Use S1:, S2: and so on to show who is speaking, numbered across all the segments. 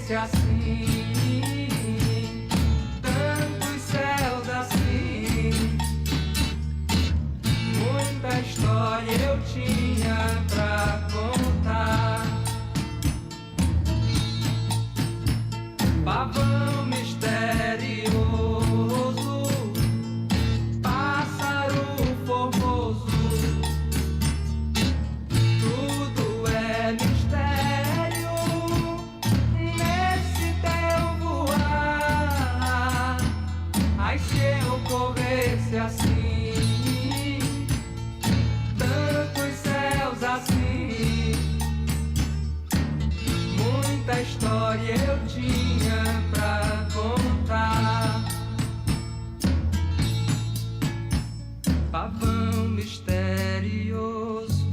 S1: corresse assim, tantos céus assim, muita história eu tinha pra contar. Pavão misterioso, pássaro formoso, tudo é mistério nesse teu voar. Ai, se eu corresse assim, tantos céus assim, muita história eu tinha pra contar. Pavão misterioso,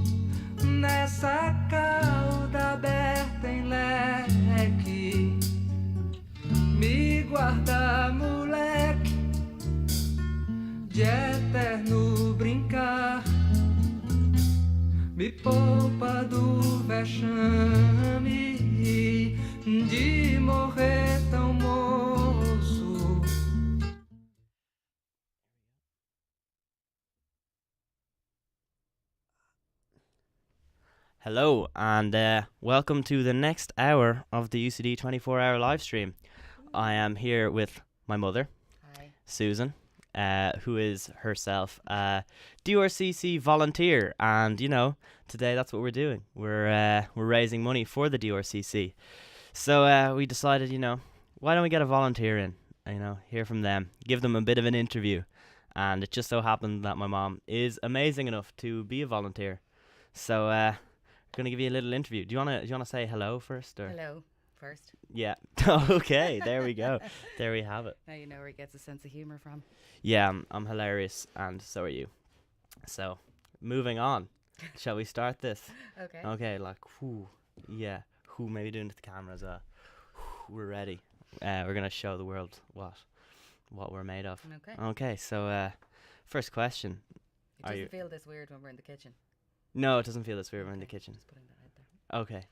S1: nessa cauda aberta em leque, me guarda, moleque, de eterno brincar, me poupa do vexame de morrer tão moço.
S2: Hello and welcome to the next hour of the UCD 24-hour live stream. I am here with my mother,
S3: Hi.
S2: Susan, who is herself a DRCC volunteer, and you know, today that's what we're doing. We're raising money for the DRCC. So we decided, you know, why don't we get a volunteer in, you know, hear from them, give them a bit of an interview. And it just so happened that my mom is amazing enough to be a volunteer. So going to give you a little interview. Do you want to say hello first, or?
S3: Hello, first.
S2: Yeah. Okay, there we go. There we have it.
S3: Now you know where he gets a sense of humour from.
S2: Yeah, I'm hilarious, and so are you. So, moving on. Shall we start this?
S3: Okay.
S2: Okay, like, whoo, yeah, whoo, maybe doing it to the camera as well. We're ready. We're going to show the world what we're made of.
S3: Okay.
S2: Okay, so first question.
S3: It doesn't feel this weird when we're in the kitchen.
S2: No, it doesn't feel this weird when we're in the kitchen.
S3: Just putting that out there.
S2: Okay.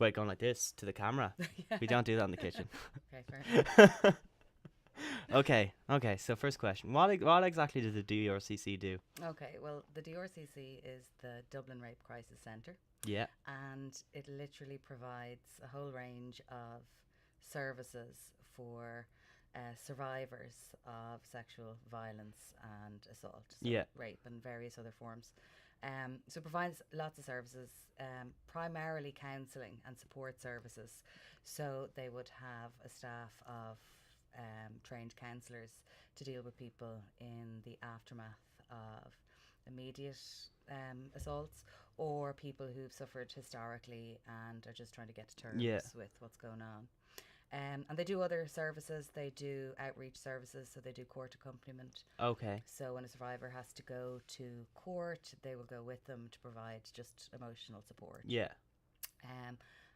S2: Wait, going like this to the camera?
S3: Yeah.
S2: We don't do that in the kitchen.
S3: Okay, fair enough.
S2: Okay, so first question. What exactly does the DRCC do?
S3: Okay, well, the DRCC is the Dublin Rape Crisis Centre,
S2: Yeah.
S3: and it literally provides a whole range of services for survivors of sexual violence and assault, so
S2: Yeah.
S3: rape and various other forms. So it provides lots of services, primarily counselling and support services. So they would have a staff of trained counsellors to deal with people in the aftermath of immediate assaults, or people who've suffered historically and are just trying to get to terms with what's going on. And they do other services. They do outreach services, so they do court accompaniment.
S2: Okay.
S3: So when a survivor has to go to court, they will go with them to provide just emotional support.
S2: Yeah.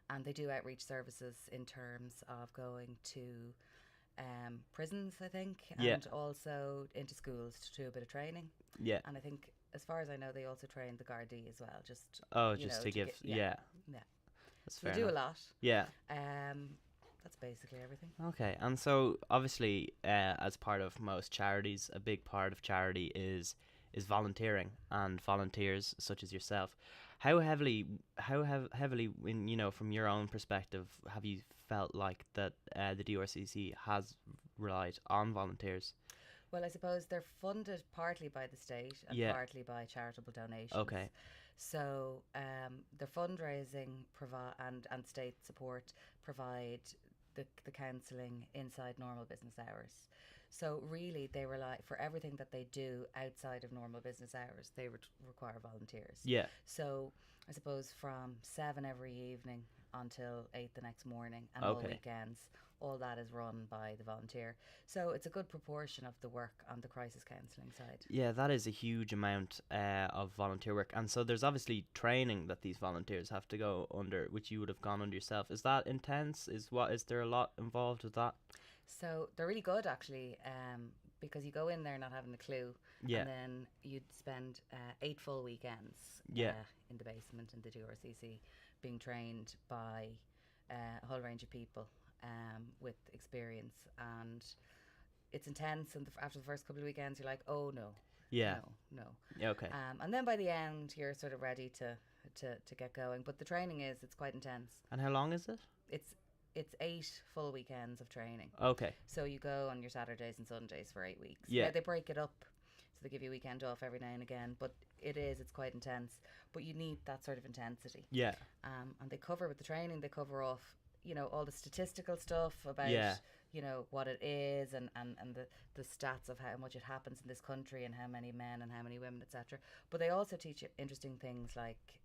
S3: And they do outreach services in terms of going to prisons, I think, and also into schools to do a bit of training.
S2: Yeah.
S3: And I think, as far as I know, they also train the Gardaí as well. Just
S2: to give. Yeah. That's fair.
S3: They do a lot.
S2: Yeah.
S3: That's basically everything.
S2: Okay, and so obviously, as part of most charities, a big part of charity is volunteering, and volunteers such as yourself. How heavily, in, you know, from your own perspective, have you felt like that the DRCC has relied on volunteers?
S3: Well, I suppose they're funded partly by the state and partly by charitable donations.
S2: Okay.
S3: So their fundraising and state support provide the counselling inside normal business hours. So really, they rely, for everything that they do outside of normal business hours, they require volunteers.
S2: Yeah.
S3: So I suppose from 7 every evening until 8 the next morning, and all weekends, all that is run by the volunteer. So it's a good proportion of the work on the crisis counselling side.
S2: Yeah, that is a huge amount of volunteer work. And so there's obviously training that these volunteers have to go under, which you would have gone under yourself. Is that intense? Is there a lot involved with that?
S3: So they're really good, actually, because you go in there not having a clue, and then you'd spend 8 full weekends in the basement in the DRCC being trained by a whole range of people. with experience, and it's intense. And after the first couple of weekends, you're like, oh no,
S2: Yeah.
S3: no.
S2: Yeah, okay.
S3: And then by the end, you're sort of ready to get going. But the training it's quite intense.
S2: And how long is it?
S3: It's 8 full weekends of training.
S2: Okay.
S3: So you go on your Saturdays and Sundays for 8 weeks.
S2: Yeah.
S3: Now, they break it up, so they give you a weekend off every now and again. But it's quite intense. But you need that sort of intensity.
S2: Yeah.
S3: And they cover with the training. They cover off, all the statistical stuff about,
S2: Yeah.
S3: what it is and the stats of how much it happens in this country and how many men and how many women, etc. But they also teach you interesting things like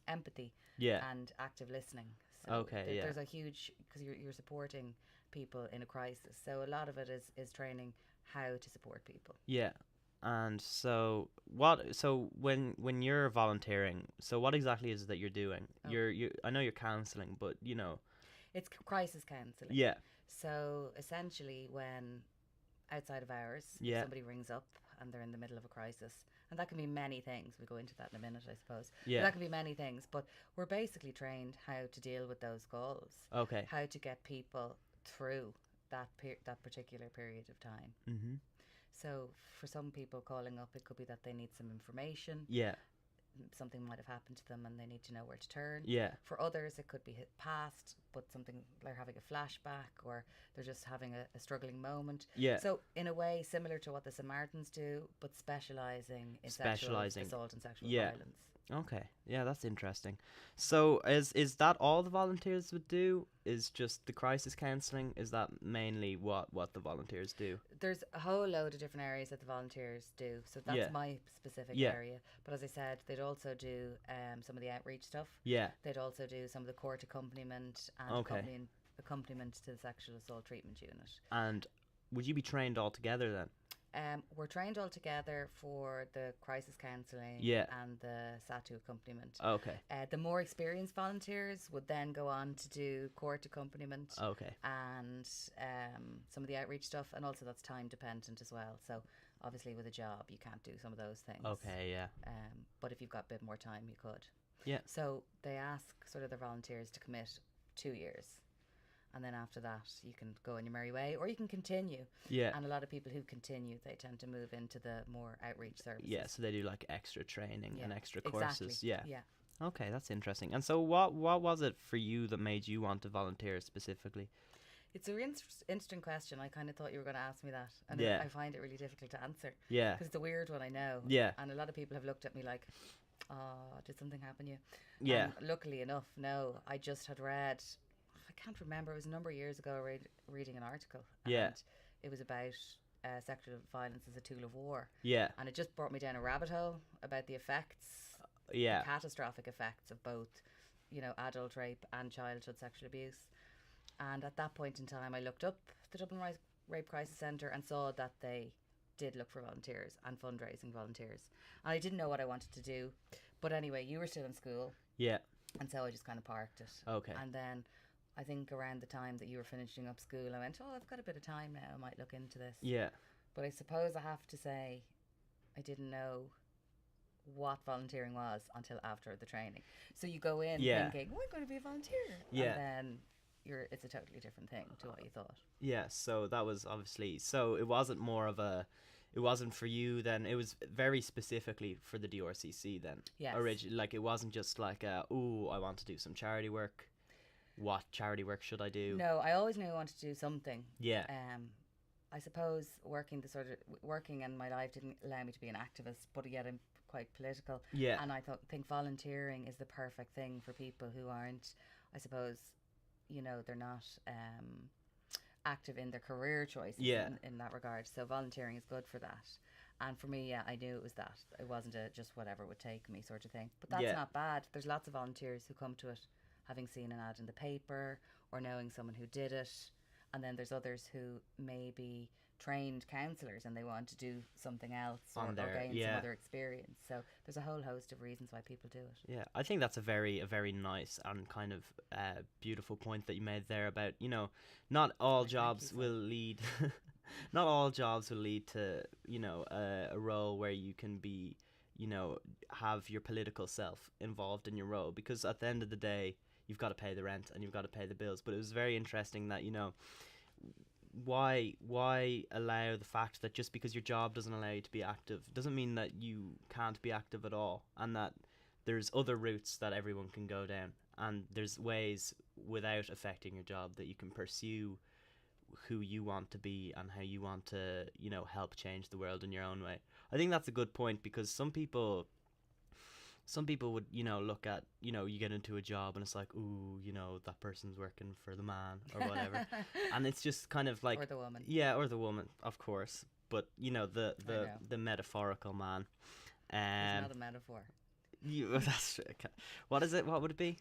S3: empathy
S2: Yeah.
S3: and active listening. So
S2: Okay, yeah.
S3: there's a huge, because you're supporting people in a crisis. So a lot of it is training how to support people.
S2: Yeah. And so when you're volunteering, so what exactly is it that you're doing?
S3: Oh.
S2: I know you're counseling, but
S3: It's crisis counselling.
S2: yeah.
S3: So essentially, when outside of hours,
S2: Yeah.
S3: if somebody rings up and they're in the middle of a crisis, and that can be many things. We'll go into that in a minute, I suppose.
S2: Yeah.
S3: But that can be many things, but we're basically trained how to deal with those calls,
S2: Okay.
S3: how to get people through that particular period of time.
S2: Mhm.
S3: So for some people calling up, it could be that they need some information.
S2: Yeah.
S3: Something might have happened to them and they need to know where to turn.
S2: Yeah.
S3: For others, it could be hit past, but something they're having a flashback or they're just having a struggling moment.
S2: Yeah.
S3: So in a way, similar to what the Samaritans do, but specialising in
S2: Specialising.
S3: sexual assault and sexual
S2: Yeah.
S3: violence.
S2: Okay. Yeah, that's interesting. So is that all the volunteers would do? Is just the crisis counselling? Is that mainly what the volunteers do?
S3: There's a whole load of different areas that the volunteers do. So that's
S2: Yeah.
S3: my specific
S2: Yeah.
S3: area. But as I said, they'd also do some of the outreach stuff.
S2: Yeah.
S3: They'd also do some of the court accompaniment and
S2: Okay.
S3: accompaniment to the sexual assault treatment unit.
S2: And would you be trained all together then?
S3: We're trained all together for the crisis counselling
S2: Yeah.
S3: and the SATU accompaniment.
S2: Okay.
S3: The more experienced volunteers would then go on to do court accompaniment
S2: Okay.
S3: and some of the outreach stuff, and also that's time dependent as well. So obviously with a job you can't do some of those things.
S2: Okay, yeah.
S3: But if you've got a bit more time you could.
S2: Yeah.
S3: So they ask sort of their volunteers to commit 2 years. And then after that, you can go on your merry way, or you can continue.
S2: Yeah.
S3: And a lot of people who continue, they tend to move into the more outreach services.
S2: Yeah, so they do like extra training and
S3: Yeah,
S2: extra
S3: exactly.
S2: courses. Yeah.
S3: Yeah.
S2: Okay, that's interesting. And so what was it for you that made you want to volunteer specifically?
S3: It's an interesting question. I kind of thought you were going to ask me that. And
S2: Yeah.
S3: I find it really difficult to answer.
S2: Yeah.
S3: Because it's a weird one, I know.
S2: Yeah.
S3: And a lot of people have looked at me like, oh, did something happen to you?
S2: Yeah.
S3: And luckily enough, no. I just had read, I can't remember, it was a number of years ago, reading an article.
S2: Yeah.
S3: And it was about sexual violence as a tool of war.
S2: Yeah.
S3: And it just brought me down a rabbit hole about the effects,
S2: Yeah.
S3: the catastrophic effects of both, adult rape and childhood sexual abuse. And at that point in time, I looked up the Dublin Rape Crisis Centre and saw that they did look for volunteers and fundraising volunteers. And I didn't know what I wanted to do. But anyway, you were still in school.
S2: Yeah.
S3: And so I just kind of parked it.
S2: Okay.
S3: And then I think around the time that you were finishing up school, I went, oh, I've got a bit of time now. I might look into this.
S2: Yeah.
S3: But I suppose I have to say I didn't know what volunteering was until after the training. So you go in
S2: Yeah.
S3: thinking, oh, I'm going to be a volunteer.
S2: Yeah.
S3: And then it's a totally different thing to what you thought.
S2: Yeah, so that was obviously, so it wasn't it wasn't for you then, it was very specifically for the DRCC then.
S3: Yes.
S2: Like it wasn't just like, I want to do some charity work. What charity work should I do?
S3: No, I always knew I wanted to do something.
S2: Yeah.
S3: I suppose working in my life didn't allow me to be an activist, but yet I'm quite political.
S2: Yeah.
S3: And I think volunteering is the perfect thing for people who aren't, I suppose, they're not active in their career choices
S2: Yeah.
S3: in that regard. So volunteering is good for that. And for me, yeah, I knew it was that. It wasn't just whatever would take me sort of thing. But that's
S2: Yeah.
S3: not bad. There's lots of volunteers who come to it having seen an ad in the paper or knowing someone who did it. And then there's others who may be trained counsellors and they want to do something else or gain some other experience. So there's a whole host of reasons why people do it.
S2: Yeah, I think that's a very nice and kind of beautiful point that you made there about, not all jobs will lead not all jobs will lead to, a role where you can be, have your political self involved in your role, because at the end of the day, you've got to pay the rent and you've got to pay the bills. But it was very interesting that, why allow the fact that just because your job doesn't allow you to be active doesn't mean that you can't be active at all, and that there's other routes that everyone can go down, and there's ways without affecting your job that you can pursue who you want to be and how you want to, help change the world in your own way. I think that's a good point, because some people would, look at, you get into a job and it's like, ooh, that person's working for the man or whatever. And it's just kind of like...
S3: Or the woman.
S2: Yeah, or the woman, of course. But, the metaphorical man.
S3: It's not a metaphor.
S2: That's what is it? What would it be?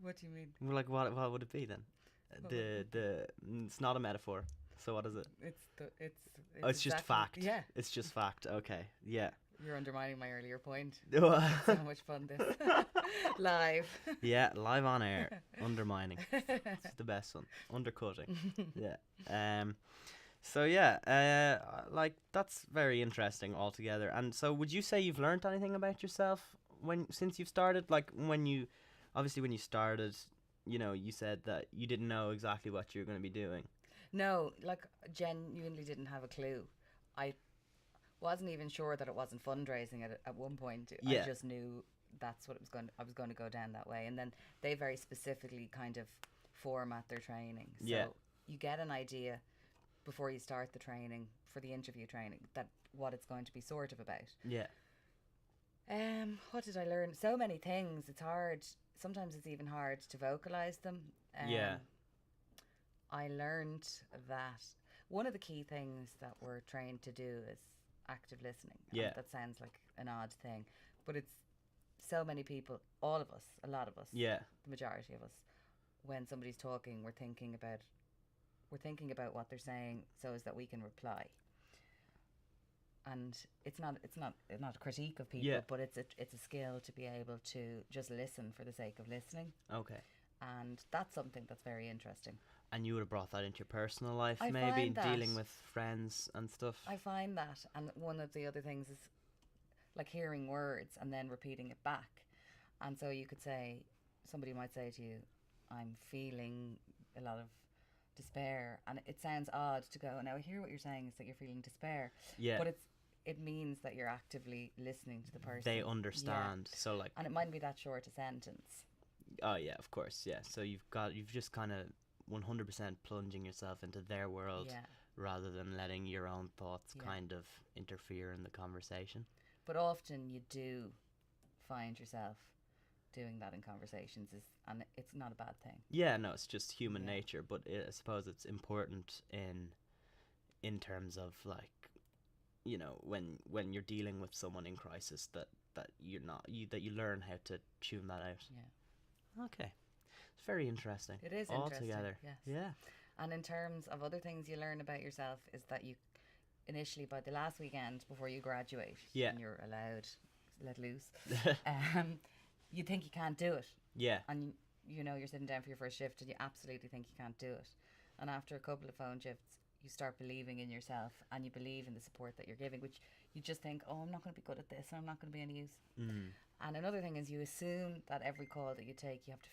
S3: What do you mean?
S2: Like, what would it be then? It's not a metaphor. So what is it? It's just fact.
S3: Yeah.
S2: It's just fact. Okay. Yeah.
S3: You're undermining my earlier point. So much fun this. Live.
S2: Yeah, live on air. Undermining. It's the best one. Undercutting. Yeah. So yeah, like that's very interesting altogether. And so would you say you've learned anything about yourself since you've started? Like when you started, you said that you didn't know exactly what you were going to be doing.
S3: No, like genuinely didn't have a clue. I wasn't even sure that it wasn't fundraising at one point.
S2: Yeah.
S3: I just knew that's what I was going to go down that way. And then they very specifically kind of format their training. So you get an idea before you start the training, for the interview training, that what it's going to be sort of about.
S2: Yeah.
S3: What did I learn? So many things. It's hard. Sometimes it's even hard to vocalize them. I learned that one of the key things that we're trained to do is active listening.
S2: Yeah.
S3: That sounds like an odd thing, but it's so many people, all of us, a lot of us,
S2: yeah,
S3: the majority of us, when somebody's talking, we're thinking about what they're saying so as that we can reply. And it's not a critique of people, but it's a skill to be able to just listen for the sake of listening.
S2: Okay.
S3: And that's something that's very interesting.
S2: And you would have brought that into your personal life,
S3: I
S2: maybe
S3: find that.
S2: Dealing with friends and stuff.
S3: I find that, and one of the other things is like hearing words and then repeating it back. And so you could say, somebody might say to you, I'm feeling a lot of despair, and it sounds odd to go, now I hear what you're saying is that you're feeling despair.
S2: Yeah.
S3: But it means that you're actively listening to the person.
S2: They understand.
S3: Yeah.
S2: So like,
S3: and it mightn't be that short a sentence.
S2: Oh yeah, of course, yeah. So you've just kind of 100% plunging yourself into their world, rather than letting your own thoughts kind of interfere in the conversation. But
S3: often you do find yourself doing that in conversations, and it's not a bad thing.
S2: Yeah, no, it's just human nature. But I suppose it's important in terms of like, when you're dealing with someone in crisis, that you learn how to tune that out.
S3: Yeah.
S2: Okay. It's very interesting.
S3: It is
S2: interesting.
S3: Altogether. Yes.
S2: Yeah.
S3: And in terms of other things you learn about yourself is that you initially, by the last weekend before you graduate, and you're allowed let loose, you think you can't do it.
S2: Yeah.
S3: And you're sitting down for your first shift and you absolutely think you can't do it. And after a couple of phone shifts, you start believing in yourself and you believe in the support that you're giving, which you just think, oh, I'm not going to be good at this, and I'm not going to be any use.
S2: Mm.
S3: And another thing is you assume that every call that you take, you have to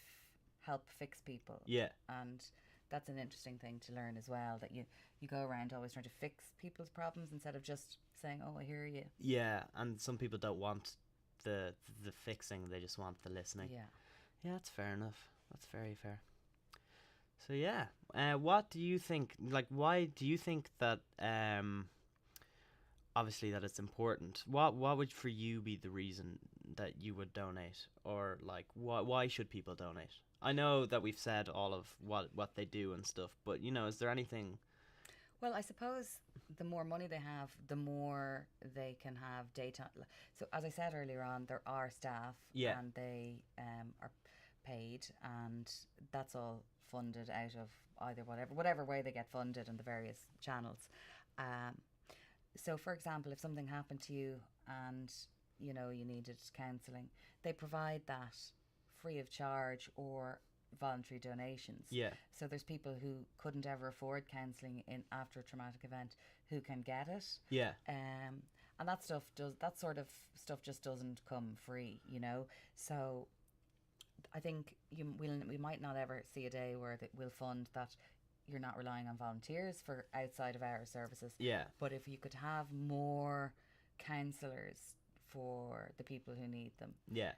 S3: help fix people.
S2: Yeah.
S3: And that's an interesting thing to learn as well, that you go around always trying to fix people's problems instead of just saying, oh, I hear you.
S2: Yeah, and some people don't want the fixing, they just want the listening.
S3: Yeah.
S2: Yeah, that's fair enough. That's very fair. So yeah, what do you think, like, why do you think that, obviously that it's important, what would for you be the reason that you would donate, or like why should people donate? I know that we've said all of what they do and stuff, but is there anything?
S3: Well, I suppose the more money they have, the more they can have daytime. So as I said earlier on, there are staff, and they are paid, and that's all funded out of either whatever way they get funded in the various channels. So for example, if something happened to you and you needed counselling, they provide that free of charge or voluntary donations.
S2: Yeah.
S3: So there's people who couldn't ever afford counselling after a traumatic event who can get it.
S2: Yeah.
S3: And that sort of stuff just doesn't come free, So I think we might not ever see a day where we'll fund that you're not relying on volunteers for outside of hour services.
S2: Yeah.
S3: But if you could have more counsellors for the people who need them,
S2: Yeah.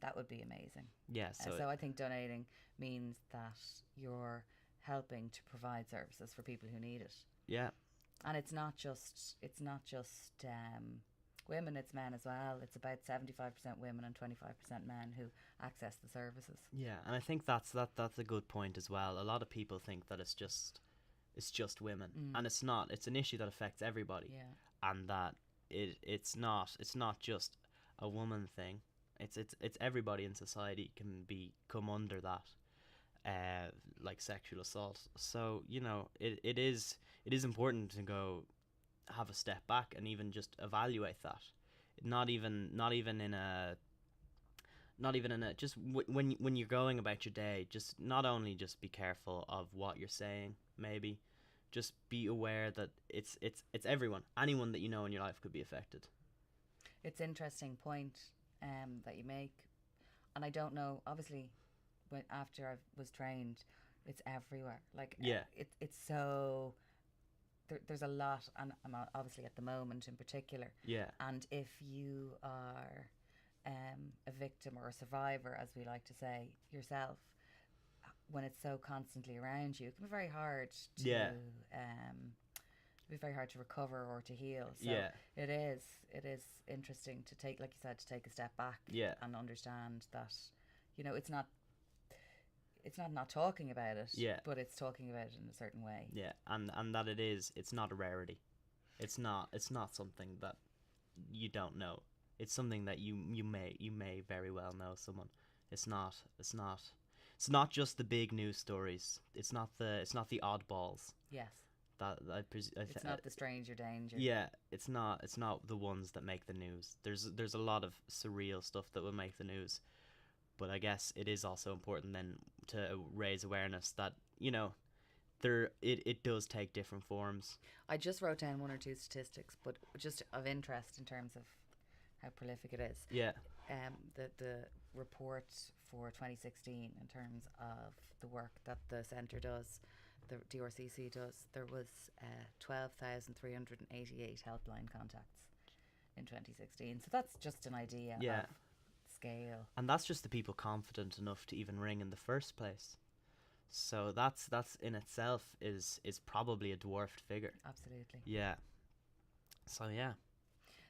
S3: that would be amazing.
S2: Yeah.
S3: So I think donating means that you're helping to provide services for people who need it.
S2: Yeah.
S3: And it's not just women, it's men as well. It's about 75% women and 25% men who access the services.
S2: Yeah, and I think that's a good point as well. A lot of people think that it's just women, and it's not. It's an issue that affects everybody.
S3: Yeah.
S2: And that it's not just a woman thing. It's everybody in society can come under that, like sexual assault. So it is important to go have a step back and even just evaluate that. Not even in a just when you're going about your day, just not only just be careful of what you're saying, maybe just be aware that it's anyone that you know in your life could be affected.
S3: It's an interesting point that you make, and I don't know, obviously after I was trained, it's everywhere. Like, it's so there's a lot, and I'm obviously at the moment in particular.
S2: Yeah.
S3: And if you are a victim or a survivor, as we like to say, yourself, when it's so constantly around you, it can be very hard to recover or to heal. So it is interesting to take, like you said, to take a step back and understand that, it's not talking about it, but it's talking about it in a certain way.
S2: Yeah, and that it's not a rarity. It's not something that you don't know. It's something that you may very well know someone. It's not just the big news stories. It's not the oddballs.
S3: Yes.
S2: It's
S3: not the stranger danger.
S2: Yeah, it's not the ones that make the news. There's a lot of surreal stuff that will make the news. But I guess it is also important then to raise awareness that, it does take different forms.
S3: I just wrote down one or two statistics, but just of interest in terms of how prolific it is.
S2: Yeah.
S3: The report for 2016 in terms of the work that the centre does, the DRCC does, there was 12,388 helpline contacts in 2016. So that's just an idea of scale.
S2: And that's just the people confident enough to even ring in the first place. So that's in itself is probably a dwarfed figure.
S3: Absolutely.
S2: Yeah. So yeah.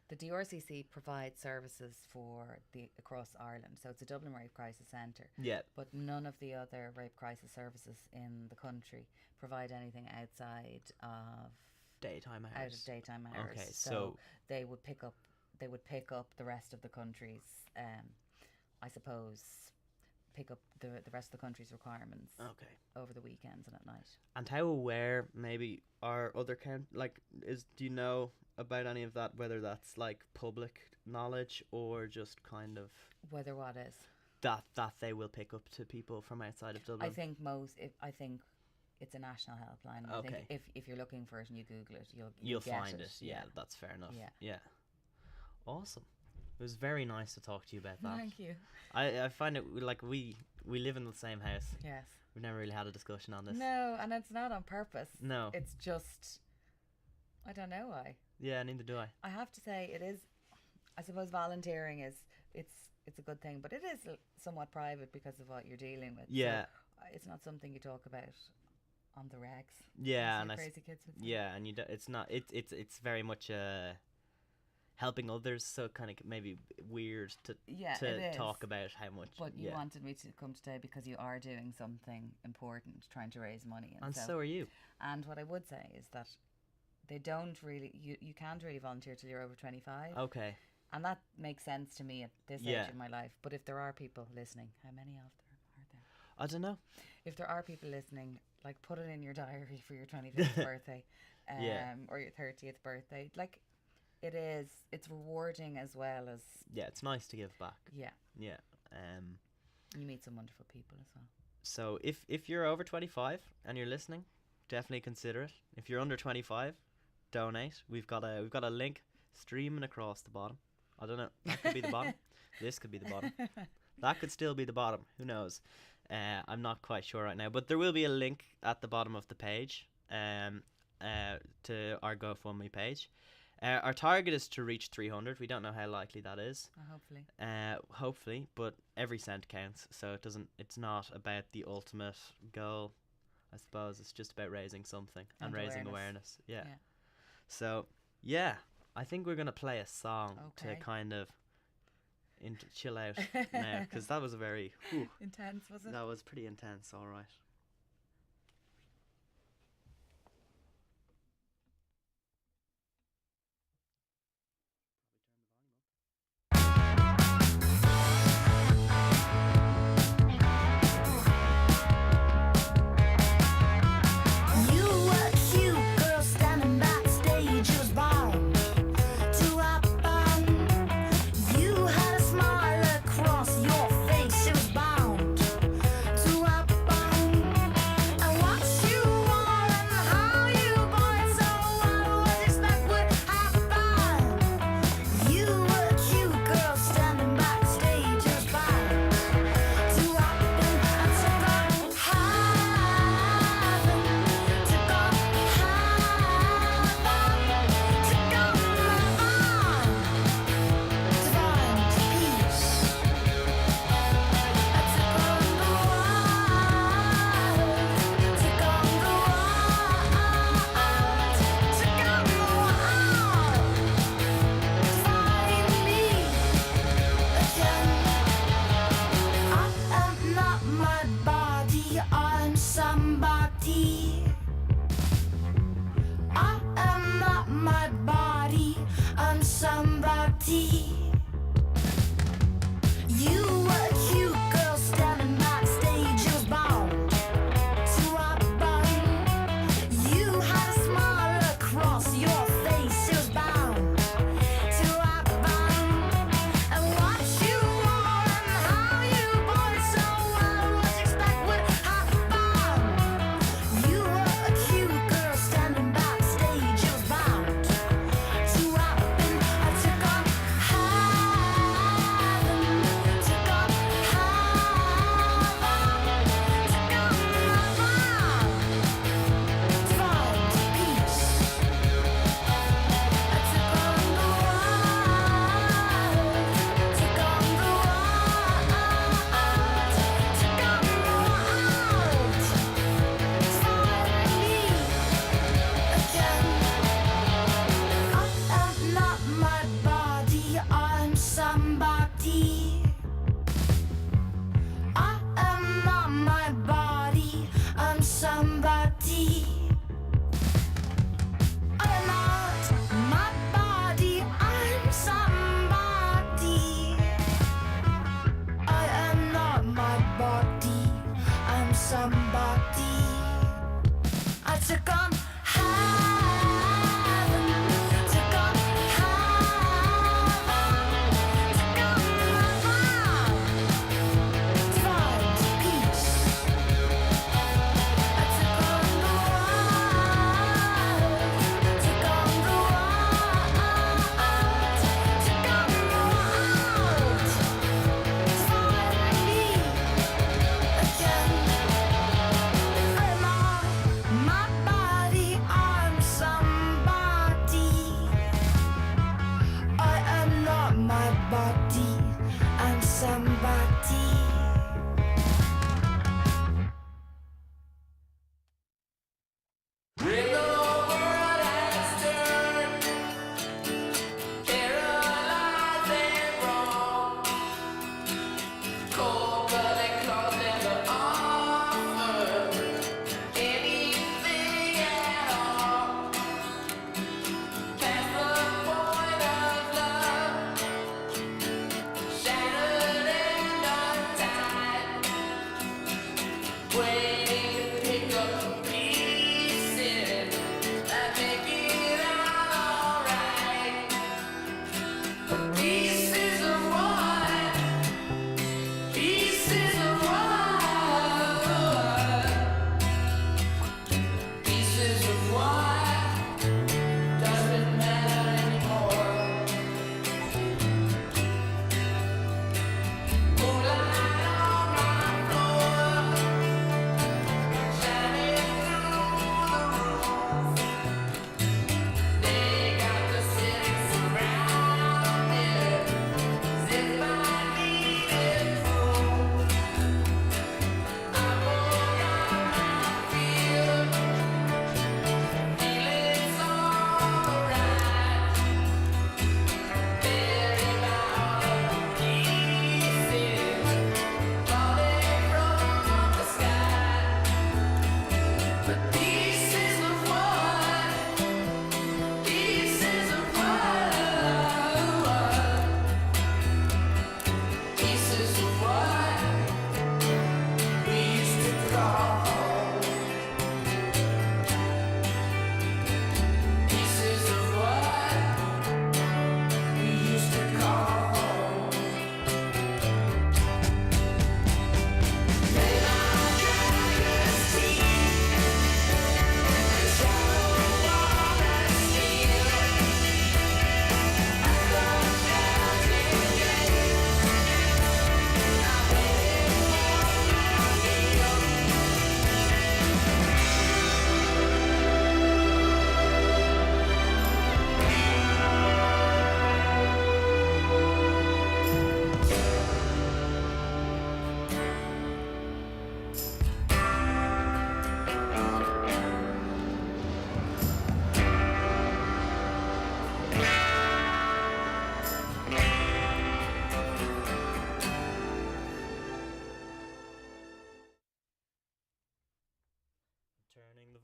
S3: The DRCC provides services for across Ireland. So it's a Dublin Rape Crisis Centre.
S2: Yeah.
S3: But none of the other rape crisis services in the country provide anything outside of
S2: daytime hours.
S3: Out of daytime hours.
S2: Okay,
S3: so they would pick up the rest of the country's I suppose pick up the rest of the country's requirements over the weekends and at night.
S2: And how aware maybe are other do you know about any of that, whether that's like public knowledge or just kind of
S3: whether what is
S2: that they will pick up to people from outside of Dublin?
S3: I think it's a national helpline. I think if you're looking for it and you Google it, you'll
S2: find
S3: it.
S2: it. Yeah, that's fair enough.
S3: Yeah.
S2: Awesome. It was very nice to talk to you about that.
S3: Thank you.
S2: I find it like we live in the same house.
S3: Yes.
S2: We've never really had a discussion on this.
S3: No, and it's not on purpose.
S2: No.
S3: It's just, I don't know why.
S2: Yeah, neither do I.
S3: I have to say it is, I suppose volunteering it's a good thing, but it is somewhat private because of what you're dealing with.
S2: Yeah.
S3: So it's not something you talk about on the regs.
S2: Yeah, and
S3: crazy kids would say.
S2: Yeah, and it's very much helping others, so kind of maybe weird to talk about how much.
S3: But you wanted me to come today because you are doing something important, trying to raise money.
S2: And so are you.
S3: And what I would say is that they don't really, you can't really volunteer till you're over 25.
S2: Okay.
S3: And that makes sense to me at this age in my life. But if there are people listening, how many of them are there?
S2: I don't know.
S3: If there are people listening, like put it in your diary for your 25th birthday or your 30th birthday. Like, it's rewarding as well as...
S2: Yeah, it's nice to give back.
S3: Yeah.
S2: Yeah.
S3: You meet some wonderful people as well.
S2: So if you're over 25 and you're listening, definitely consider it. If you're under 25, donate. We've got a link streaming across the bottom. I don't know. That could be the bottom. This could be the bottom. That could still be the bottom. Who knows? I'm not quite sure right now, but there will be a link at the bottom of the page to our GoFundMe page. Our target is to reach 300. We don't know how likely that is.
S3: Hopefully.
S2: Hopefully, but every cent counts. So it's not about the ultimate goal. I suppose it's just about raising something and raising awareness. Yeah. So yeah, I think we're gonna play a song to kind of chill out now, because that was a very
S3: intense, was it?
S2: That was pretty intense. All right.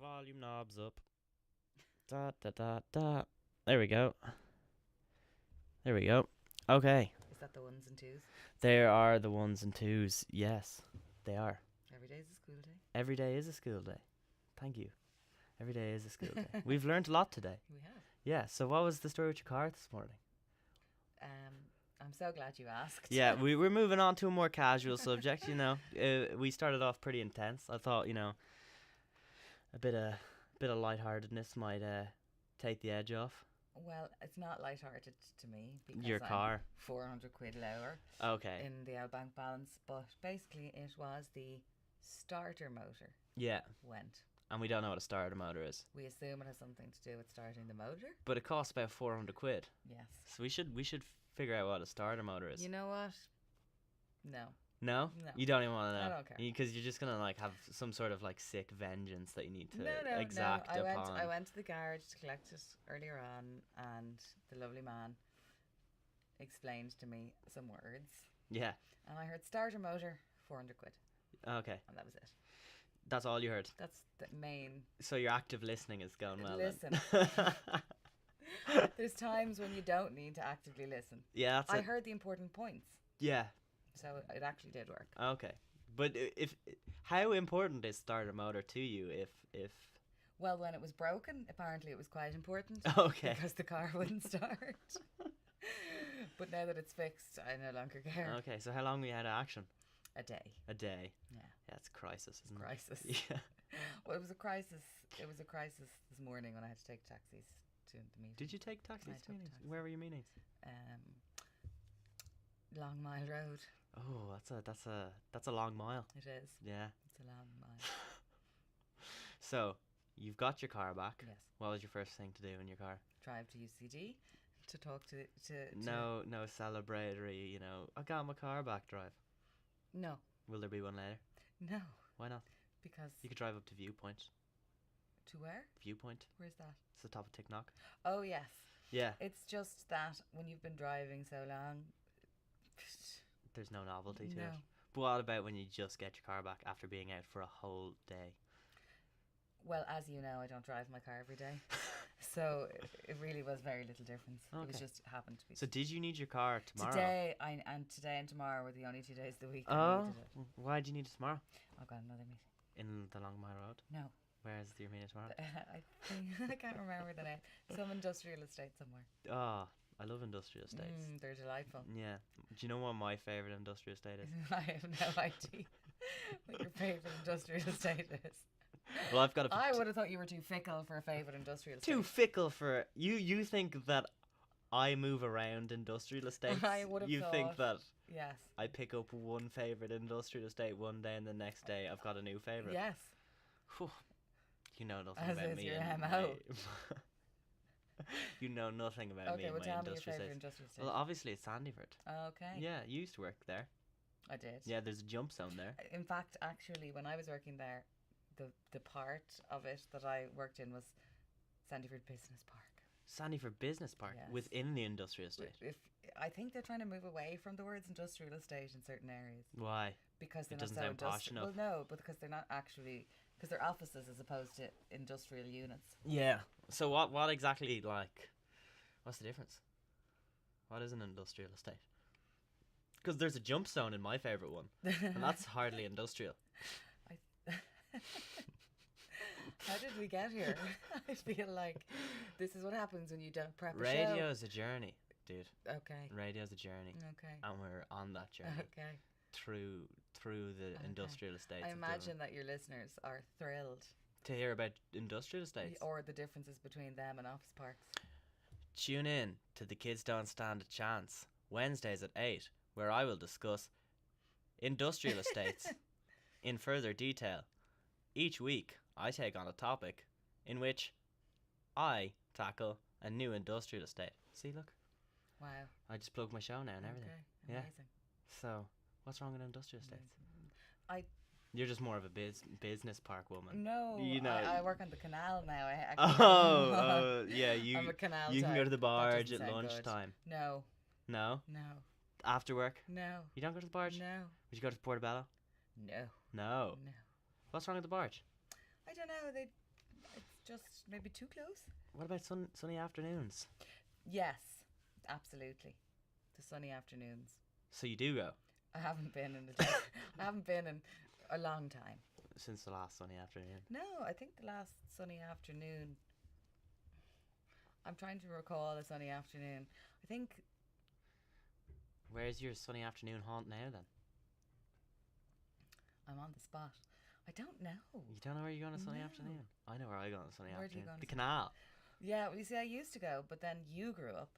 S2: volume knobs up. Da da da da. There we go. There we go. Okay.
S3: Is that the ones and twos?
S2: There are the ones and twos. Yes, they are.
S3: Every day's a school day.
S2: Every day is a school day. Thank you. Every day is a school day. We've learned a lot today.
S3: We have.
S2: Yeah. So what was the story with your car this morning?
S3: I'm so glad you asked.
S2: Yeah, we're moving on to a more casual subject. You know, we started off pretty intense. I thought, you know, a bit of lightheartedness might take the edge off.
S3: Well, it's not lighthearted to me because
S2: Your car.
S3: I'm 400 quid lower
S2: Okay.
S3: in the outbank balance, but basically it was the starter motor
S2: Yeah,
S3: went.
S2: and we don't know what a starter motor is,
S3: We assume it has something to do with starting the motor.
S2: but it costs about 400 quid.
S3: Yes.
S2: So we should figure out what a starter motor is.
S3: You know what? No.
S2: No?
S3: No.
S2: You don't even want to know.
S3: I don't care.
S2: Because you're just gonna like have some sort of like sick vengeance that you need to
S3: No.
S2: exact
S3: I
S2: upon.
S3: went to the garage to collect it earlier on, and the lovely man explained to me some words,
S2: Yeah.
S3: and I heard starter motor, 400 quid,
S2: Okay.
S3: and that was it.
S2: That's all you heard.
S3: That's the main.
S2: So your active listening is going well.
S3: Listen.
S2: Then.
S3: There's times when you don't need to actively listen.
S2: Yeah. That's
S3: I
S2: it.
S3: heard the important points,
S2: Yeah.
S3: so it actually did work.
S2: Okay. But if how important is starter motor to you if
S3: Well, when it was broken, apparently it was quite important.
S2: Okay.
S3: Because the car wouldn't start. But now that it's fixed, I no longer care.
S2: Okay, so how long were you out of action?
S3: A day.
S2: A day.
S3: Yeah.
S2: Yeah, it's a crisis, isn't
S3: Crisis.
S2: it? Yeah.
S3: Well, it was a crisis. It was a crisis this morning when I had to take taxis to the meeting.
S2: Did you take taxis to
S3: took
S2: meetings?
S3: taxis.
S2: Where were your meetings?
S3: Long Mile Road.
S2: Oh, that's a long mile.
S3: It is.
S2: Yeah.
S3: It's a long mile.
S2: So, you've got your car back.
S3: Yes.
S2: What was your first thing to do in your car?
S3: Drive to UCD to talk to
S2: No celebratory, you know, I got my car back drive.
S3: No.
S2: Will there be one later?
S3: No.
S2: Why not?
S3: Because
S2: You could drive up to Viewpoint.
S3: to where?
S2: Viewpoint.
S3: Where's that?
S2: It's the top of Ticknock.
S3: Oh yes.
S2: Yeah.
S3: It's just that when you've been driving so long.
S2: There's no novelty to
S3: No.
S2: it. But what about when you just get your car back after being out for a whole day?
S3: Well, as you know, I don't drive my car every day, so it really was very little difference. It was
S2: Okay.
S3: just happened to be.
S2: So did you need your car tomorrow?
S3: Today and tomorrow were the only 2 days of the week I
S2: Oh,
S3: needed it.
S2: why do you need it tomorrow?
S3: I've got another meeting.
S2: In the Long Mile Road?
S3: No,
S2: Where is your meeting tomorrow?
S3: I think I can't remember the name. Some industrial estate somewhere.
S2: Oh, I love industrial estates.
S3: They're delightful.
S2: Yeah. Do you know what my favourite industrial estate is?
S3: I have no idea what your favourite industrial estate is.
S2: Well, I've got a
S3: I would have thought you were too fickle for a favourite industrial estate.
S2: too fickle for you. You think that I move around industrial estates?
S3: I would have
S2: You think
S3: thought.
S2: that
S3: Yes.
S2: I pick up one favourite industrial estate one day and the next day I've got a new favourite?
S3: Yes.
S2: Whew. You know nothing
S3: As
S2: about
S3: is
S2: me.
S3: your
S2: and
S3: MO.
S2: You know nothing about me
S3: Okay,
S2: and
S3: well
S2: my
S3: tell me your
S2: industrial
S3: favourite
S2: estates.
S3: industrial estate.
S2: Well, obviously it's Sandyford.
S3: Okay.
S2: Yeah, you used to work there.
S3: I did.
S2: Yeah, there's a jump zone there.
S3: In fact, actually, when I was working there, the part of it that I worked in was Sandyford Business Park.
S2: Sandyford Business Park
S3: Yes.
S2: within the industrial estate.
S3: If I think they're trying to move away from the words industrial estate in certain areas
S2: Why?
S3: because they're
S2: It
S3: not
S2: doesn't
S3: so
S2: sound posh
S3: industrial.
S2: enough.
S3: Well, no, but because they're not actually because they're offices as opposed to industrial units.
S2: Yeah. So what exactly like? What's the difference? What is an industrial estate? Because there's a jump zone in my favourite one, and that's hardly industrial.
S3: How did we get here? I feel like this is what happens when you don't prep a
S2: Radio
S3: show.
S2: is a journey, dude.
S3: Okay.
S2: Radio's a journey,
S3: Okay.
S2: and we're on that journey
S3: Okay.
S2: through the industrial estates.
S3: I
S2: of
S3: imagine
S2: Dublin.
S3: that your listeners are thrilled,
S2: To hear about industrial estates.
S3: or the differences between them and office parks.
S2: Tune in to The Kids Don't Stand a Chance, Wednesdays at 8, where I will discuss industrial estates in further detail. Each week, I take on a topic in which I tackle a new industrial estate. See, look,
S3: Wow.
S2: I just plugged my show now and everything.
S3: Okay.
S2: Yeah.
S3: Amazing.
S2: So, what's wrong with industrial estates?
S3: I
S2: You're just more of a business park woman.
S3: no.
S2: You know.
S3: I work on the canal now.
S2: Yeah, you
S3: I'm a canal
S2: you can go to
S3: type.
S2: the
S3: That
S2: barge
S3: doesn't
S2: at
S3: sound good.
S2: lunchtime.
S3: No.
S2: No?
S3: No.
S2: After work?
S3: No.
S2: You don't go to the barge?
S3: No.
S2: Would you go to Portobello?
S3: No.
S2: No.
S3: No.
S2: What's wrong with the barge?
S3: I don't know. just maybe too close.
S2: What about sunny afternoons?
S3: Yes, absolutely. The sunny afternoons.
S2: So you do go
S3: I haven't been in a I haven't been in a long time.
S2: since the last sunny afternoon.
S3: No, I think the last sunny afternoon. I'm trying to recall a sunny afternoon. I think
S2: Where's your sunny afternoon haunt now then?
S3: I'm on the spot. I don't know.
S2: You don't know where you go on a sunny
S3: No.
S2: afternoon? I know where I go on a sunny
S3: Where do you
S2: afternoon.
S3: go on a
S2: The
S3: sunny-
S2: canal.
S3: Yeah, well, you see, I used to go, but then you grew up.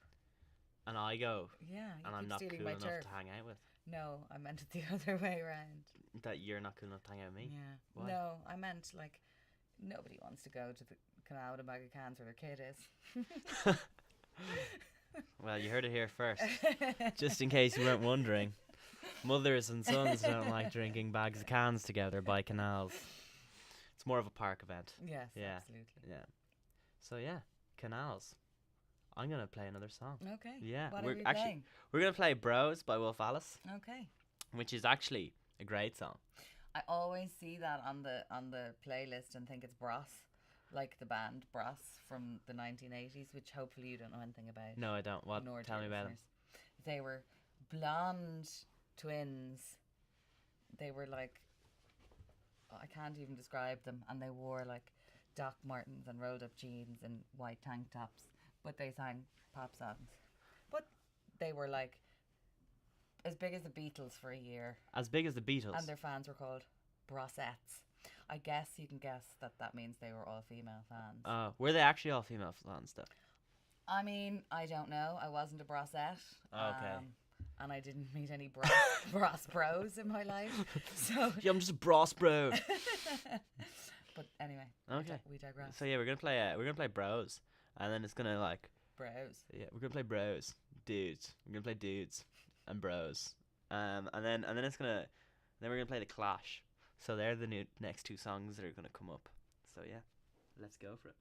S2: And I go,
S3: Yeah, you
S2: and I'm
S3: keep
S2: not
S3: stealing
S2: cool
S3: my
S2: enough
S3: turf.
S2: to hang out with.
S3: No, I meant it the other way around.
S2: That you're not cool enough to hang out with me.
S3: Yeah.
S2: Why?
S3: No, I meant like nobody wants to go to the canal with a bag of cans where their kid is.
S2: Well, you heard it here first. Just in case you weren't wondering, mothers and sons don't like drinking bags of cans together by canals. It's more of a park event.
S3: Yes,
S2: Yeah.
S3: absolutely.
S2: Yeah. So yeah, canals. I'm gonna play another song.
S3: Okay.
S2: Yeah,
S3: What
S2: we're
S3: are we
S2: actually
S3: playing?
S2: we're gonna play "Bros" by Wolf Alice,
S3: Okay.
S2: which is actually a great song.
S3: I always see that on the playlist and think it's Bros, like the band Bros from the 1980s, which hopefully you don't know anything about.
S2: No, I don't. What?
S3: Nor do
S2: Tell me
S3: your
S2: about them.
S3: listeners. They were blonde twins. They were like, I can't even describe them, and they wore like Doc Martens and rolled up jeans and white tank tops, but they sang pop songs. But they were like as big as the Beatles for a year,
S2: As big as the Beatles.
S3: and their fans were called Brossettes. I guess you can guess that means they were all female fans.
S2: Were they actually all female fans though?
S3: I mean, I don't know. I wasn't a Brossette.
S2: Okay.
S3: And I didn't meet any Bros bros in my life. So,
S2: Yeah, I'm just a bros bro.
S3: but anyway,
S2: Okay.
S3: we digress.
S2: So yeah, we're gonna play "Bros," and then it's gonna like
S3: Bros.
S2: yeah, we're gonna play bros, dudes. We're gonna play dudes and bros. And then it's gonna then we're gonna play the Clash. So they're the next two songs that are gonna come up. So yeah, let's go for it.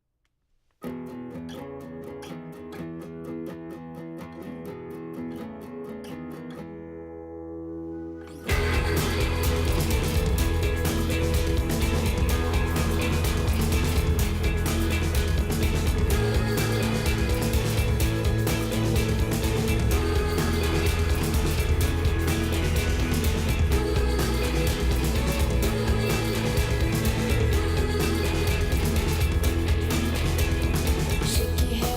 S4: Shaky head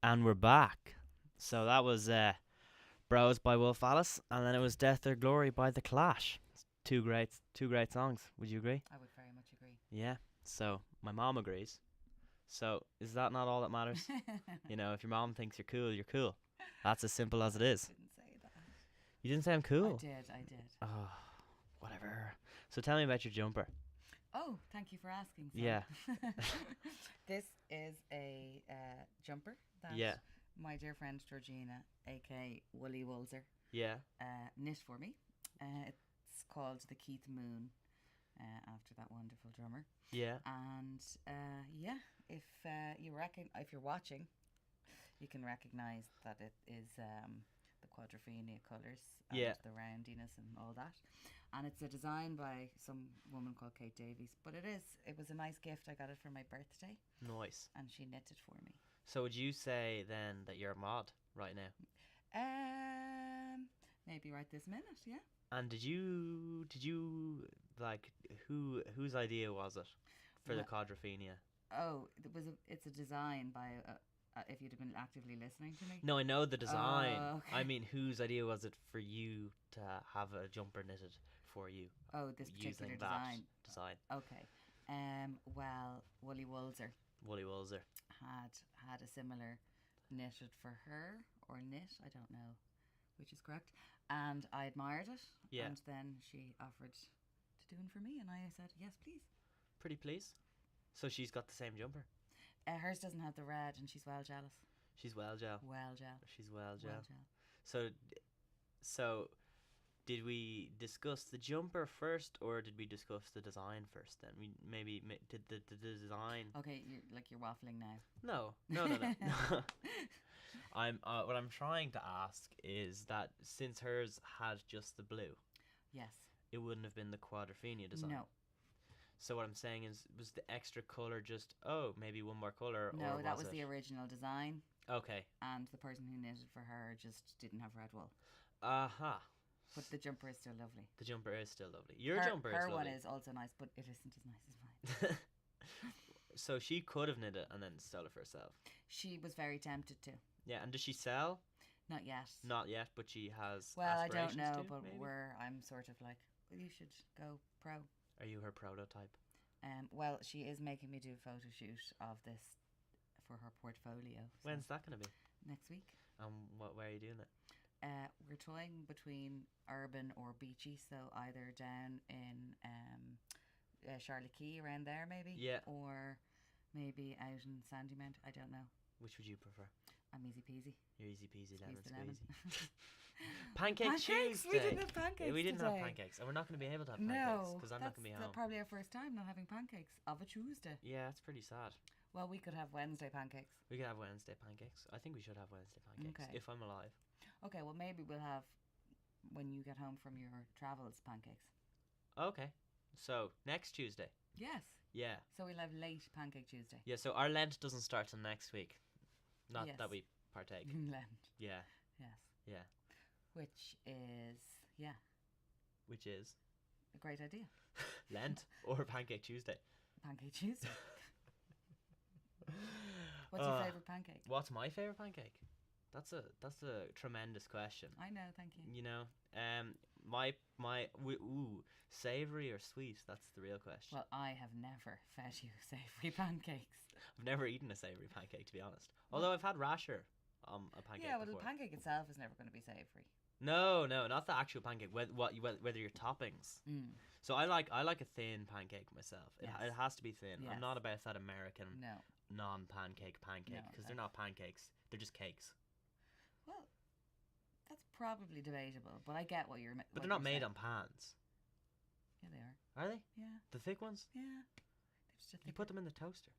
S2: And we're back. So that was Bros by Wolf Alice, and then it was Death or Glory by The Clash. Two great songs. Would you agree?
S3: I would very much agree.
S2: Yeah. So my mom agrees. So is that not all that matters? You know, if your mom thinks you're cool, you're cool. That's as simple as it is.
S3: Didn't say that.
S2: You didn't say I'm cool.
S3: I did.
S2: Oh, whatever. So tell me about your jumper.
S3: Oh, thank you for asking. Sam.
S2: Yeah.
S3: This is a jumper that
S2: Yeah.
S3: my dear friend Georgina, aka Wooly Woolser,
S2: Yeah.
S3: knit for me. It's called the Keith Moon, after that wonderful drummer.
S2: Yeah.
S3: And yeah, if you're watching, you can recognise that it is the quadrophenia colours and
S2: Yeah.
S3: the roundiness and all that. And it's a design by some woman called Kate Davies. But it was a nice gift. I got it for my birthday,
S2: Nice.
S3: and she knit it for me.
S2: So would you say then that you're a mod right now?
S3: Maybe right this minute, yeah.
S2: And did you like whose idea was it for the quadrophenia?
S3: Oh, it's a design by if you'd have been actively listening to me.
S2: No, I know the design.
S3: okay.
S2: I mean, whose idea was it for you to have a jumper knitted for you?
S3: Oh, this particular
S2: using that
S3: design.
S2: design.
S3: Okay. Well, Wooly Woolser
S2: Wooly Woolser.
S3: had a similar knitted for her, or knit, I don't know which is correct. And I admired it.
S2: Yeah.
S3: And then she offered to do one for me, and I said, yes, please.
S2: Pretty pleased. So she's got the same jumper.
S3: Hers doesn't have the red, and she's well jealous.
S2: She's well gel.
S3: Well gel.
S2: She's well gel.
S3: Well gel.
S2: So did we discuss the jumper first, or did we discuss the design first? Then we did the design.
S3: Okay, you're waffling now.
S2: No. What I'm trying to ask is that since hers had just the blue,
S3: Yes.
S2: it wouldn't have been the quadrophenia design.
S3: No.
S2: So what I'm saying is, was the extra color just maybe one more color?
S3: No,
S2: or
S3: that was
S2: it?
S3: the original design,
S2: Okay.
S3: and the person who knitted for her just didn't have red wool.
S2: Aha.
S3: But the jumper is still lovely.
S2: The jumper is still lovely. Your
S3: her,
S2: jumper is
S3: her
S2: lovely.
S3: one is also nice, but it isn't as nice as mine.
S2: So she could have knit it and then stole it for herself.
S3: She was very tempted to.
S2: Yeah, and does she sell?
S3: Not yet.
S2: Not yet, but she has.
S3: Well, I don't
S2: aspirations
S3: know,
S2: to,
S3: but
S2: maybe?
S3: I'm sort of like, well, you should go pro.
S2: Are you her prototype?
S3: Well, she is making me do a photo shoot of this for her portfolio. So
S2: When's that going to be?
S3: next week.
S2: Where are you doing it?
S3: We're toying between urban or beachy, so either down in Charlotte Key around there maybe,
S2: Yeah.
S3: or maybe out in Sandymount. I don't know.
S2: Which would you prefer?
S3: I'm easy peasy.
S2: You're easy peasy, lemon
S3: Squeeze the lemon.
S2: squeezy. Pancake
S3: Pancakes?
S2: Tuesday.
S3: We didn't have pancakes
S2: We didn't
S3: today.
S2: have pancakes, and we're not going to be able to have pancakes
S3: No,
S2: because I'm not going to be home.
S3: probably our first time not having pancakes of a Tuesday.
S2: Yeah, it's pretty sad.
S3: Well, we could have Wednesday pancakes.
S2: We could have Wednesday pancakes. I think we should have Wednesday pancakes
S3: Okay.
S2: if I'm alive.
S3: Okay, well maybe we'll have when you get home from your travels pancakes.
S2: Okay. So next Tuesday.
S3: Yes.
S2: Yeah.
S3: So we'll have late pancake Tuesday.
S2: Yeah. So our Lent doesn't start till next week. Not
S3: Yes.
S2: that we partake.
S3: Lent.
S2: Yeah.
S3: Yes.
S2: Yeah.
S3: Which is
S2: Which is
S3: a great idea.
S2: Lent or Pancake Tuesday.
S3: Pancake Tuesday. What's your
S2: Uh,
S3: favourite pancake?
S2: What's my favorite pancake? That's a tremendous question.
S3: I know, thank you.
S2: You know, savory or sweet? That's the real question.
S3: Well, I have never fed you savoury pancakes.
S2: I've never eaten a savory pancake, to be honest. Although I've had rasher a pancake
S3: Yeah, well,
S2: before.
S3: the pancake itself is never going to be savoury.
S2: No, not the actual pancake. Whether your toppings.
S3: Mm.
S2: So I like a thin pancake myself.
S3: Yes.
S2: It has to be thin.
S3: Yes.
S2: I'm not about that American
S3: No.
S2: non-pancake pancake
S3: No,
S2: because they're not pancakes. They're just cakes.
S3: Well, that's probably debatable, but I get what you're.
S2: But they're not made on pans,
S3: Yeah, they are.
S2: are they?
S3: Yeah,
S2: The thick ones?
S3: yeah. They're just a
S2: You
S3: thicker-
S2: put them in the toaster.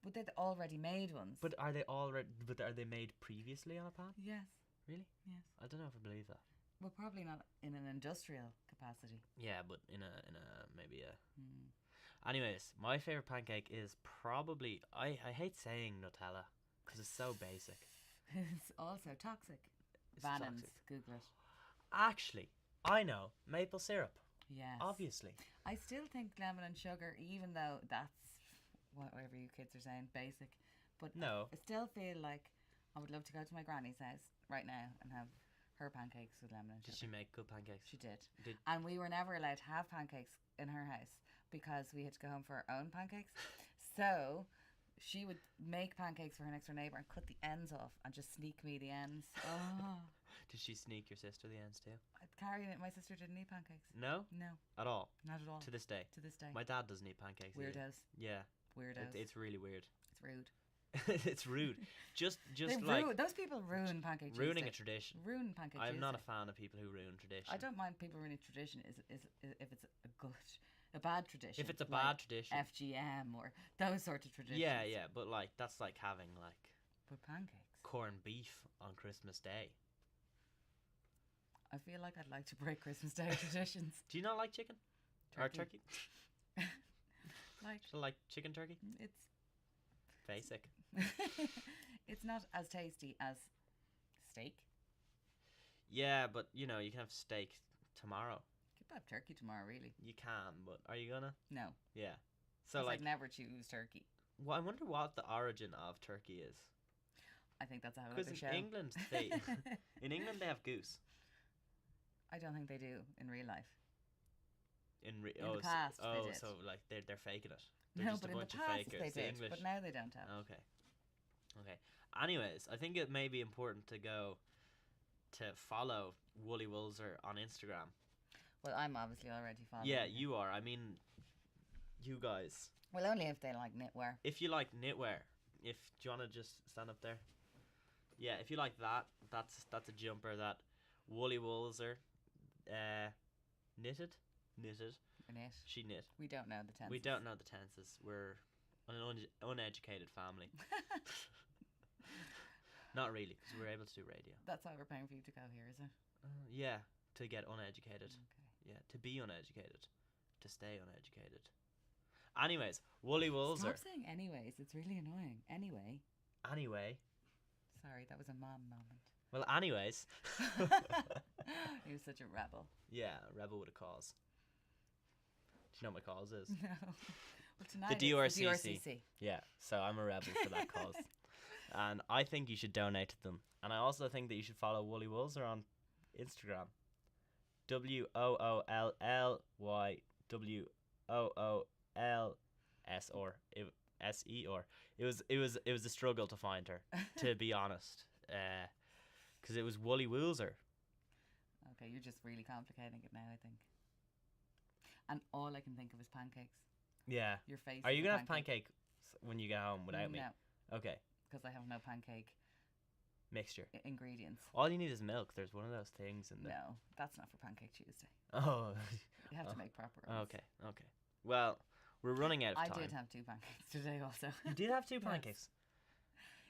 S3: But they're the already made ones.
S2: But are they already? But are they made previously on a pan?
S3: yes,
S2: Really?
S3: yes.
S2: I don't know if I believe that.
S3: Well, probably not in an industrial capacity.
S2: Yeah, but in a maybe a.
S3: Mm.
S2: Anyways, my favorite pancake is probably I hate saying Nutella because it's so basic.
S3: It's also toxic.
S2: It's
S3: Bannon's,
S2: toxic.
S3: Google it.
S2: Actually, I know maple syrup.
S3: Yes.
S2: Obviously.
S3: I still think lemon and sugar, even though that's whatever you kids are saying, basic. But
S2: No.
S3: I still feel like I would love to go to my granny's house right now and have her pancakes with lemon and
S2: Did
S3: sugar.
S2: she make good pancakes?
S3: She did.
S2: Did-
S3: And we were never allowed to have pancakes in her house because we had to go home for our own pancakes. So she would make pancakes for her next door neighbour and cut the ends off and just sneak me the ends. Oh.
S2: Did she sneak your sister the ends too?
S3: I'd carry it. My sister didn't eat pancakes.
S2: No?
S3: No,
S2: At all?
S3: not at all.
S2: To this day?
S3: To this day.
S2: My dad doesn't eat pancakes either.
S3: Weirdos.
S2: Yeah.
S3: Weirdos.
S2: It's really weird.
S3: It's rude.
S2: It's rude. Just
S3: They
S2: like
S3: those people ruin Pancake Tuesday.
S2: ruining a tradition.
S3: Ruin Pancake
S2: I'm
S3: Tuesday.
S2: not a fan of people who ruin tradition.
S3: I don't mind people ruining tradition is if it's a bad tradition.
S2: If it's a
S3: like
S2: bad tradition.
S3: FGM or those sort of traditions.
S2: Yeah, but like that's like having like
S3: But pancakes.
S2: corned beef on Christmas Day.
S3: I feel like I'd like to break Christmas Day traditions.
S2: Do you not like chicken? Or turkey?
S3: Like
S2: So like chicken turkey?
S3: it's
S2: Basic.
S3: it's not as tasty as steak.
S2: Yeah, but you know, you can have steak tomorrow.
S3: Could have turkey tomorrow, really.
S2: You can, but are you gonna?
S3: No.
S2: Yeah. So
S3: 'Cause
S2: like,
S3: I'd never choose turkey.
S2: well, I wonder what the origin of turkey is.
S3: I think that's how
S2: Because
S3: they
S2: in
S3: show.
S2: England they in England they have goose.
S3: I don't think they do in real life.
S2: In
S3: the past, they did.
S2: so like they're faking it. They're
S3: No,
S2: just
S3: but
S2: a
S3: in the
S2: bunch of
S3: past
S2: fakers.
S3: they
S2: The
S3: did,
S2: English.
S3: but now they don't have.
S2: Okay. Anyways, I think it may be important to go to follow Woolly Wulzer on Instagram.
S3: Well, I'm obviously already following.
S2: Yeah,
S3: him.
S2: you are. I mean, you guys.
S3: Well, only if they like knitwear.
S2: If you like knitwear, do you want to just stand up there? Yeah, if you like that, that's a jumper that Woolly Wulzer knitted.
S3: Knit.
S2: She knit.
S3: We don't know the tenses.
S2: We don't know the tenses. We're an uneducated family. Not really, because we're able to do radio.
S3: That's why we're paying for you to go here, is it?
S2: Yeah, to get uneducated.
S3: Okay.
S2: Yeah, to be uneducated. To stay uneducated. Anyways, Woolly Wulzer.
S3: Stop saying anyways. It's really annoying. Anyway.
S2: Anyway.
S3: Sorry, that was a mom moment.
S2: Well, anyways.
S3: He was such a rebel.
S2: Yeah, rebel with a cause. Do you know what my cause is?
S3: No. Well, tonight
S2: The
S3: it's
S2: DRCC.
S3: the DRCC.
S2: Yeah, so I'm a rebel for that cause. And I think you should donate to them. And I also think that you should follow Woolly Wulzer on Instagram. WOOLLYWOOLSER. It was a struggle to find her, to be honest. Because it was Woolly Wulzer.
S3: Okay, you're just really complicating it now, I think. And all I can think of is pancakes.
S2: Yeah.
S3: Your face.
S2: Are
S3: is
S2: you
S3: a
S2: going to have
S3: pancake.
S2: pancake when you get home without me?
S3: No,
S2: Okay.
S3: because I have no pancake
S2: Mixture.
S3: ingredients.
S2: All you need is milk. There's one of those things in there.
S3: No, that's not for Pancake Tuesday.
S2: Oh.
S3: You have to
S2: Oh.
S3: make proper ones.
S2: Okay. Well, we're running out of
S3: I
S2: time.
S3: did have 2 pancakes today also.
S2: You did have 2
S3: Yes.
S2: pancakes.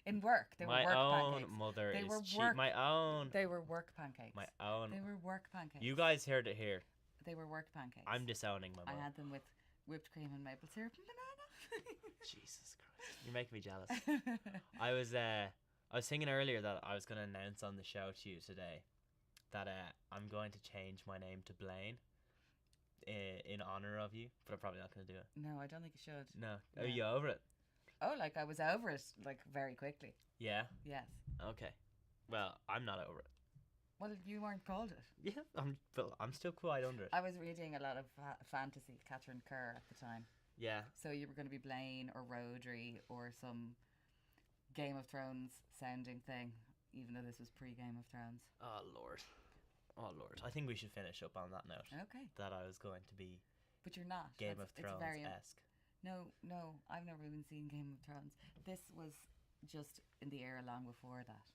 S3: In work. They were
S2: My
S3: work
S2: own
S3: pancakes.
S2: mother
S3: They
S2: is
S3: were
S2: cheap.
S3: work-
S2: My own.
S3: They were work pancakes.
S2: My
S3: They
S2: own.
S3: were work pancakes.
S2: You guys heard it here.
S3: They were work pancakes.
S2: I'm disowning my
S3: I
S2: mother.
S3: had them with whipped cream and maple syrup and banana.
S2: Jesus Christ, you're making me jealous. I was thinking earlier that I was going to announce on the show to you today that I'm going to change my name to Blaine in honor of you, but I'm probably not going to do it.
S3: No, I don't think you should.
S2: No.
S3: Yeah.
S2: Are you over it?
S3: Oh, like I was over it like very quickly.
S2: Yeah.
S3: Yes.
S2: Okay. Well, I'm not over it.
S3: Well, you weren't called it.
S2: Yeah, I'm still quite under it.
S3: I was reading a lot of fantasy, Catherine Kerr at the time.
S2: Yeah.
S3: So you were going to be Blaine or Rodri or some Game of Thrones sounding thing, even though this was pre-Game of Thrones.
S2: Oh Lord. I think we should finish up on that note.
S3: Okay.
S2: That I was going to be
S3: But you're not.
S2: Game
S3: That's-
S2: of Thrones
S3: It's very,
S2: esque.
S3: no, I've never even seen Game of Thrones. This was just in the air long before that.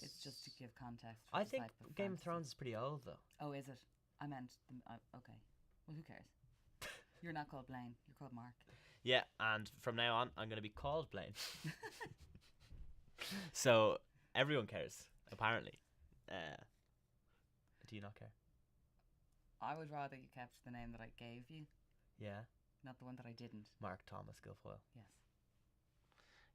S3: It's just to give context. For
S2: I
S3: the
S2: think
S3: type of
S2: Game of
S3: fantasy.
S2: Thrones is pretty old though.
S3: Oh, is it? I meant, okay. Well, who cares? You're not called Blaine. You're called Mark.
S2: Yeah, and from now on, I'm going to be called Blaine. So everyone cares, apparently. Do you not care?
S3: I would rather you kept the name that I gave you,
S2: Yeah.
S3: not the one that I didn't.
S2: Mark Thomas Guilfoyle.
S3: Yes.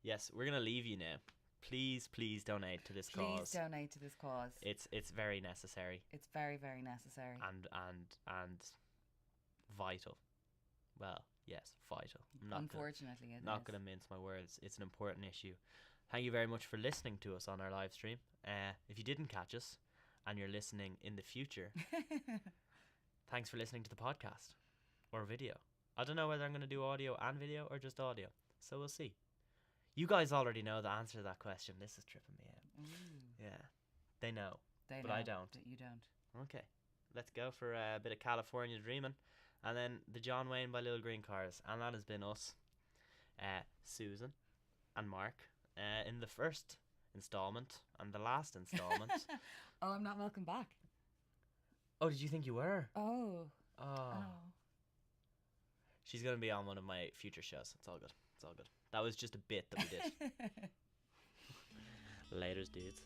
S2: Yes, we're going to leave you now. Please donate to this
S3: Please
S2: cause.
S3: donate to this cause.
S2: It's very necessary
S3: It's very, very necessary.
S2: and vital. Well, yes, vital. I'm not gonna,
S3: Unfortunately, it
S2: not
S3: is.
S2: going to mince my words. It's an important issue, Thank you very much for listening to us on our live stream. If you didn't catch us and you're listening in the future, thanks for listening to the podcast or video. I don't know whether I'm going to do audio and video or just audio, so we'll see. You guys already know the answer to that question. This is tripping me out. Yeah, they know,
S3: They
S2: but
S3: know,
S2: I don't.
S3: but you don't.
S2: Okay, let's go for a bit of California Dreamin', and then the John Wayne by Little Green Cars, and that has been us, Susan and Mark, in the first installment and the last installment.
S3: Oh, I'm not welcome back.
S2: Oh, did you think you were?
S3: Oh.
S2: Oh. She's going to be on one of my future shows. It's all good. It's all good. That was just a bit that we did. Laters, dudes.